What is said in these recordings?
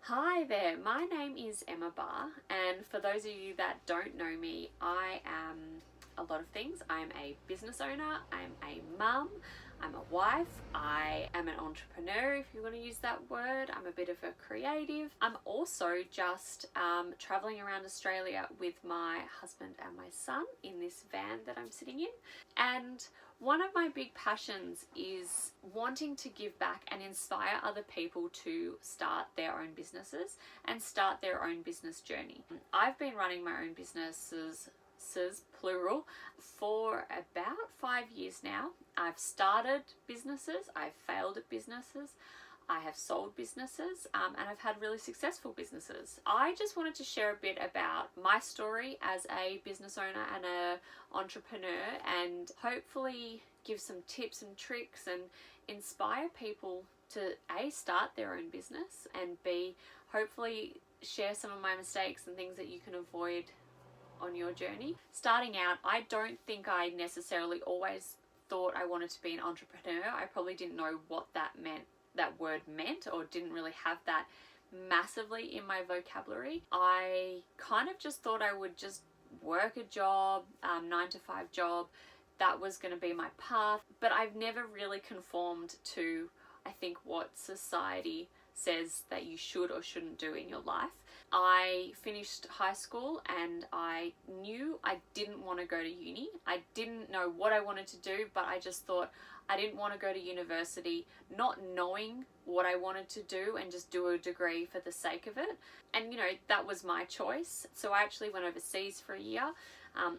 Hi there, my name is Emma Barr, and for those of you that don't know me, I am a lot of things. I'm a business owner, I'm a mum, I'm a wife, I am an entrepreneur, if you want to use that word. I'm a bit of a creative. I'm also just traveling around Australia with my husband and my son in this van that I'm sitting in. And one of my big passions is wanting to give back and inspire other people to start their own businesses and start their own business journey. I've been running my own businesses, plural, for about 5 years now. I've started businesses, I've failed at businesses, I have sold businesses, and I've had really successful businesses. I just wanted to share a bit about my story as a business owner and an entrepreneur, and hopefully give some tips and tricks and inspire people to A, start their own business, and B, hopefully share some of my mistakes and things that you can avoid on your journey. Starting out, I don't think I necessarily always thought I wanted to be an entrepreneur. I probably didn't know what that word meant, or didn't really have that massively in my vocabulary. I kind of just thought I would just work a job, 9 to 5 job. That was going to be my path, but I've never really conformed to, I think, what society says that you should or shouldn't do in your life. I finished high school and I knew I didn't want to go to uni. I didn't know what I wanted to do, but I just thought I didn't want to go to university not knowing what I wanted to do and just do a degree for the sake of it. And that was my choice. So I actually went overseas for a year.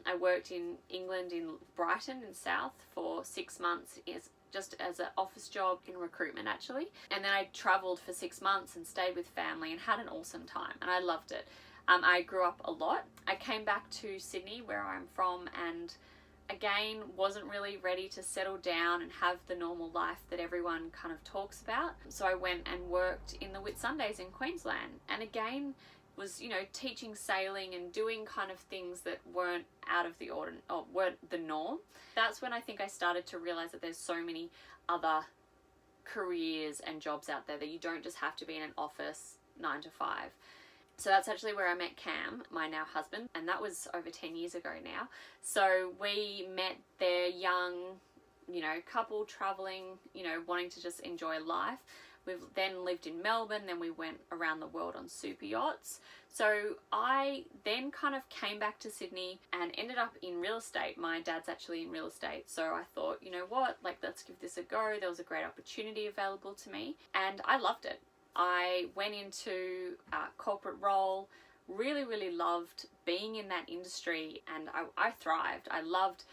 I worked in England, in Brighton in South, for 6 months just as an office job in recruitment actually. And then I travelled for 6 months and stayed with family and had an awesome time, and I loved it. I grew up a lot. I came back to Sydney, where I'm from, and again wasn't really ready to settle down and have the normal life that everyone kind of talks about. So I went and worked in the Whitsundays in Queensland, and again was teaching sailing and doing kind of things that weren't out of the ordinary, or weren't the norm. That's when I think I started to realize that there's so many other careers and jobs out there, that you don't just have to be in an office 9 to 5. So that's actually where I met Cam, my now husband, and that was over 10 years ago now. So we met there young, couple traveling, wanting to just enjoy life. We've then lived in Melbourne, then we went around the world on super yachts. So I then kind of came back to Sydney and ended up in real estate. My dad's actually in real estate. So I thought, let's give this a go. There was a great opportunity available to me and I loved it. I went into a corporate role, really, really loved being in that industry, and I thrived. I loved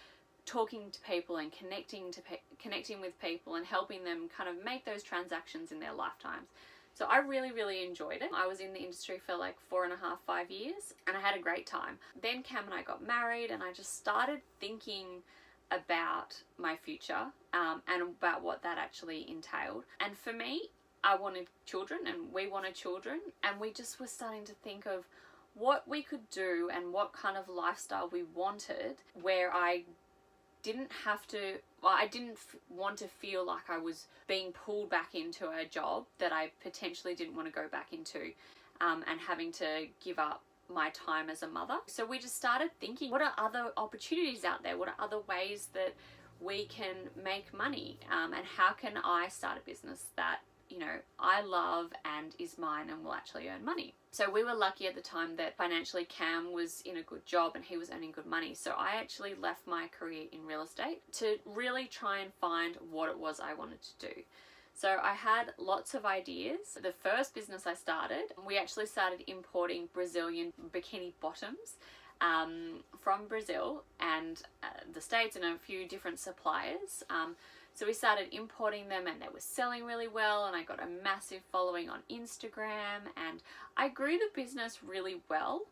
talking to people and connecting with people and helping them kind of make those transactions in their lifetimes. So I really, really enjoyed it. I was in the industry for like 4.5, 5 years, and I had a great time. Then Cam and I got married, and I just started thinking about my future and about what that actually entailed. And for me, I wanted children, and we wanted children, and we just were starting to think of what we could do and what kind of lifestyle we wanted, where I didn't want to feel like I was being pulled back into a job that I potentially didn't want to go back into, and having to give up my time as a mother. So we just started thinking, what are other opportunities out there? What are other ways that we can make money? And how can I start a business that I love and is mine and will actually earn money? So we were lucky at the time that financially Cam was in a good job and he was earning good money. So I actually left my career in real estate to really try and find what it was I wanted to do. So I had lots of ideas. The first business I started, we actually started importing Brazilian bikini bottoms from Brazil and the States, and a few different suppliers. So we started importing them, and they were selling really well, and I got a massive following on Instagram, and I grew the business really well.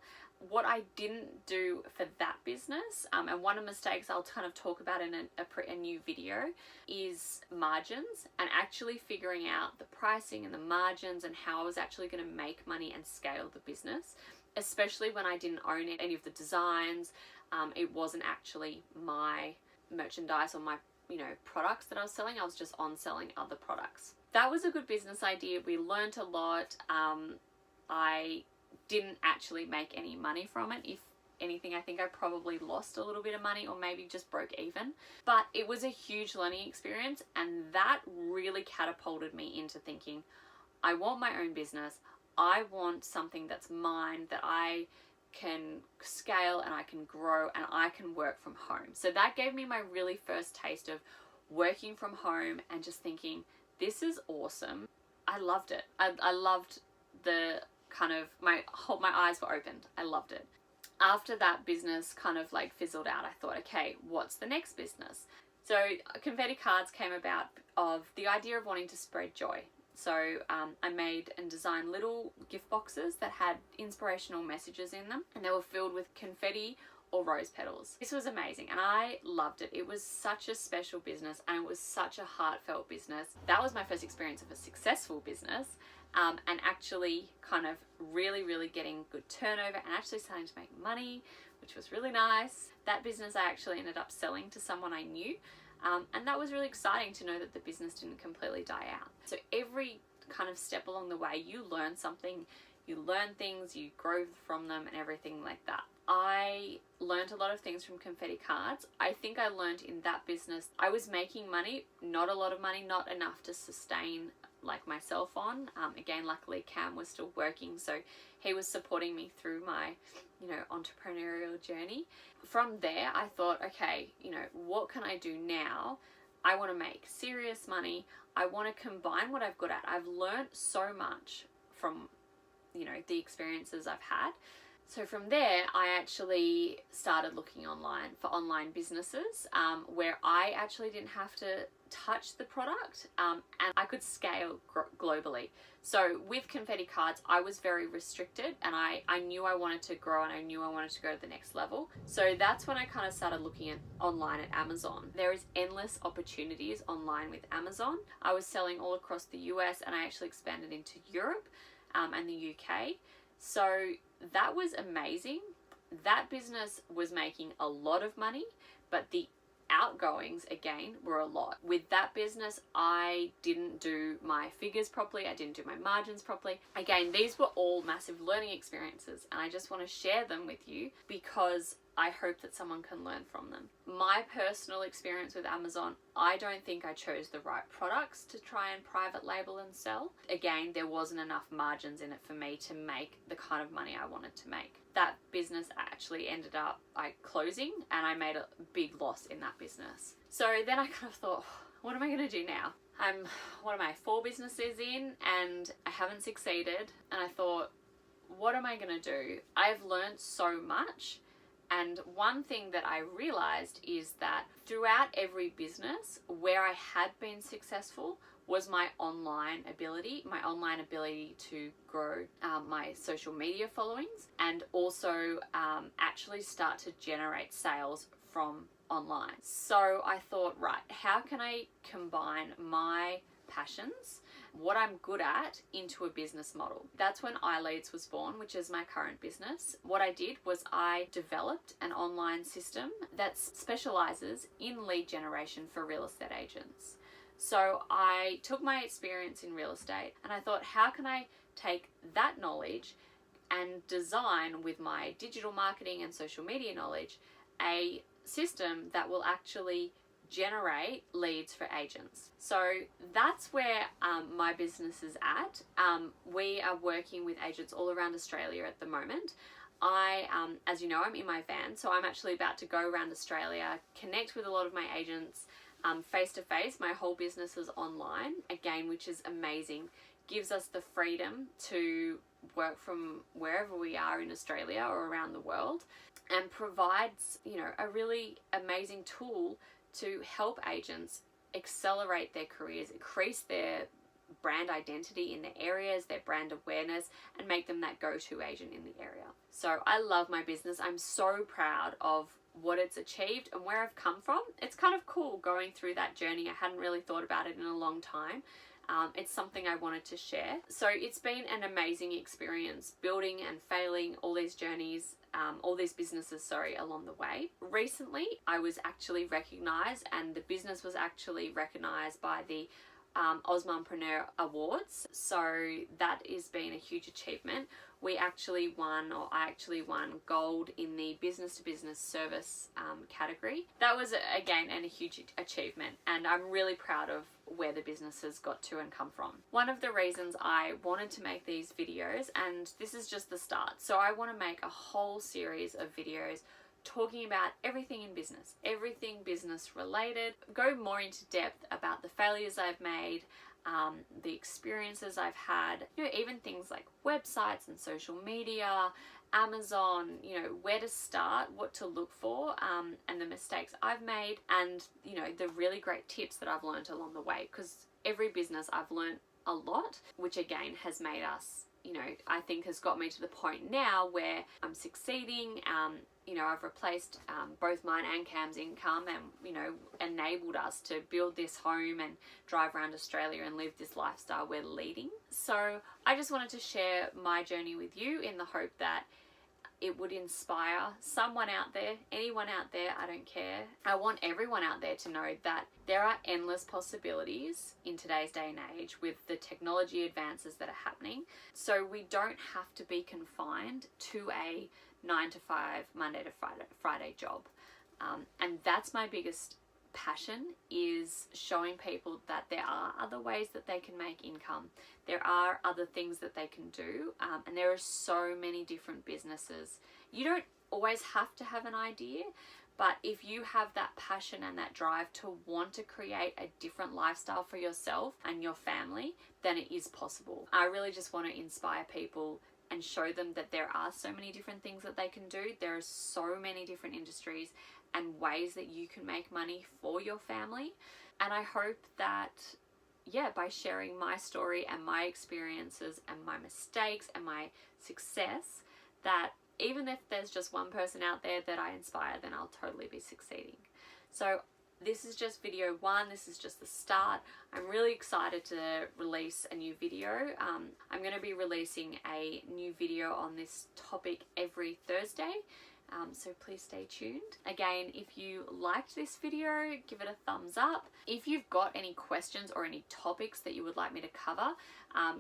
What I didn't do for that business, and one of the mistakes I'll kind of talk about in a new video, is margins, and actually figuring out the pricing and the margins and how I was actually going to make money and scale the business, especially when I didn't own any of the designs. It wasn't actually my merchandise or my products that I was selling. I was just on selling other products. That was a good business idea. We learned a lot. I didn't actually make any money from it. If anything, I think I probably lost a little bit of money or maybe just broke even. But it was a huge learning experience, and that really catapulted me into thinking, I want my own business. I want something that's mine, that I can scale and I can grow and I can work from home. So that gave me my really first taste of working from home and just thinking, this is awesome. I loved it. I loved the kind of, my eyes were opened. I loved it. After that business kind of like fizzled out, I thought, okay, what's the next business? So Confetti Cards came about of the idea of wanting to spread joy. So I made and designed little gift boxes that had inspirational messages in them, and they were filled with confetti or rose petals. This was amazing and I loved it. It was such a special business and it was such a heartfelt business. That was my first experience of a successful business, and actually kind of really getting good turnover and actually starting to make money, which was really nice. That business I actually ended up selling to someone I knew. And that was really exciting to know that the business didn't completely die out. So every kind of step along the way, you learn something, you learn things, you grow from them and everything like that. I learned a lot of things from Confetti Cards. I think I learned in that business, I was making money, not a lot of money, not enough to sustain like myself on. Again, luckily Cam was still working, so he was supporting me through my, entrepreneurial journey. From there, I thought, okay, what can I do now? I want to make serious money. I want to combine what I've got at. I've learned so much from, the experiences I've had. So from there, I actually started looking online for online businesses where I actually didn't have to touch the product and I could scale globally. So with Confetti Cards, I was very restricted and I knew I wanted to grow and I knew I wanted to go to the next level. So that's when I kind of started looking at online at Amazon. There is endless opportunities online with Amazon. I was selling all across the US and I actually expanded into Europe and the UK. So that was amazing. That business was making a lot of money, but the outgoings again were a lot. With that business, I didn't do my figures properly. I didn't do my margins properly. Again, these were all massive learning experiences and I just want to share them with you because I hope that someone can learn from them. My personal experience with Amazon, I don't think I chose the right products to try and private label and sell. Again, there wasn't enough margins in it for me to make the kind of money I wanted to make. That business actually ended up closing and I made a big loss in that business. So then I kind of thought, what am I going to do now? I'm, 4 businesses in and I haven't succeeded. And I thought, what am I going to do? I've learned so much. And one thing that I realized is that throughout every business where I had been successful was my online ability to grow my social media followings and also actually start to generate sales from online. So I thought, right, how can I combine my passions, what I'm good at, into a business model? That's when iLeads was born, which is my current business. What I did was I developed an online system that specializes in lead generation for real estate agents. So I took my experience in real estate and I thought, how can I take that knowledge and design with my digital marketing and social media knowledge a system that will actually generate leads for agents. So that's where my business is at. We are working with agents all around Australia at the moment. I, as you know, I'm in my van, so I'm actually about to go around Australia, connect with a lot of my agents face to face. My whole business is online, again, which is amazing. Gives us the freedom to work from wherever we are in Australia or around the world, and provides, a really amazing tool to help agents accelerate their careers, increase their brand identity in their areas, their brand awareness, and make them that go-to agent in the area. So I love my business. I'm so proud of what it's achieved and where I've come from. It's kind of cool going through that journey. I hadn't really thought about it in a long time. It's something I wanted to share. So it's been an amazing experience building and failing all these journeys, all these businesses, along the way. Recently, I was actually recognized, and the business was actually recognized by the Osmompreneur Awards. So that has been a huge achievement. I actually won gold in the business to business service category. That was again a huge achievement, and I'm really proud of where the business has got to and come from. One of the reasons I wanted to make these videos, and this is just the start, so I want to make a whole series of videos talking about everything in business, everything business related, go more into depth about the failures I've made, the experiences I've had, even things like websites and social media, Amazon, where to start, what to look for, and the mistakes I've made, and the really great tips that I've learned along the way, because every business I've learned a lot, which again has made us, I think has got me to the point now where I'm succeeding. I've replaced both mine and Cam's income, and enabled us to build this home and drive around Australia and live this lifestyle we're leading. So I just wanted to share my journey with you in the hope that it would inspire someone out there, anyone out there, I don't care. I want everyone out there to know that there are endless possibilities in today's day and age with the technology advances that are happening. So we don't have to be confined to a 9 to 5, Monday to Friday job. And that's my biggest passion, is showing people that there are other ways that they can make income. There are other things that they can do, and there are so many different businesses. You don't always have to have an idea, but if you have that passion and that drive to want to create a different lifestyle for yourself and your family, then it is possible. I really just want to inspire people and show them that there are so many different things that they can do. There are so many different industries and ways that you can make money for your family. And I hope that, by sharing my story and my experiences and my mistakes and my success, that even if there's just one person out there that I inspire, then I'll totally be succeeding. So this is just video one. This is just the start. I'm really excited to release a new video. I'm going to be releasing a new video on this topic every Thursday. So please stay tuned. Again, if you liked this video, give it a thumbs up. If you've got any questions or any topics that you would like me to cover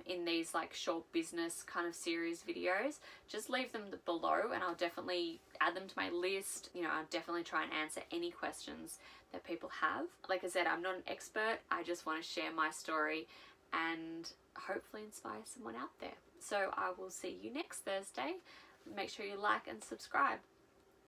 in these like short business kind of series videos, just leave them below and I'll definitely add them to my list. I'll definitely try and answer any questions that people have. Like I said, I'm not an expert. I just want to share my story and hopefully inspire someone out there. So I will see you next Thursday. Make sure you like and subscribe.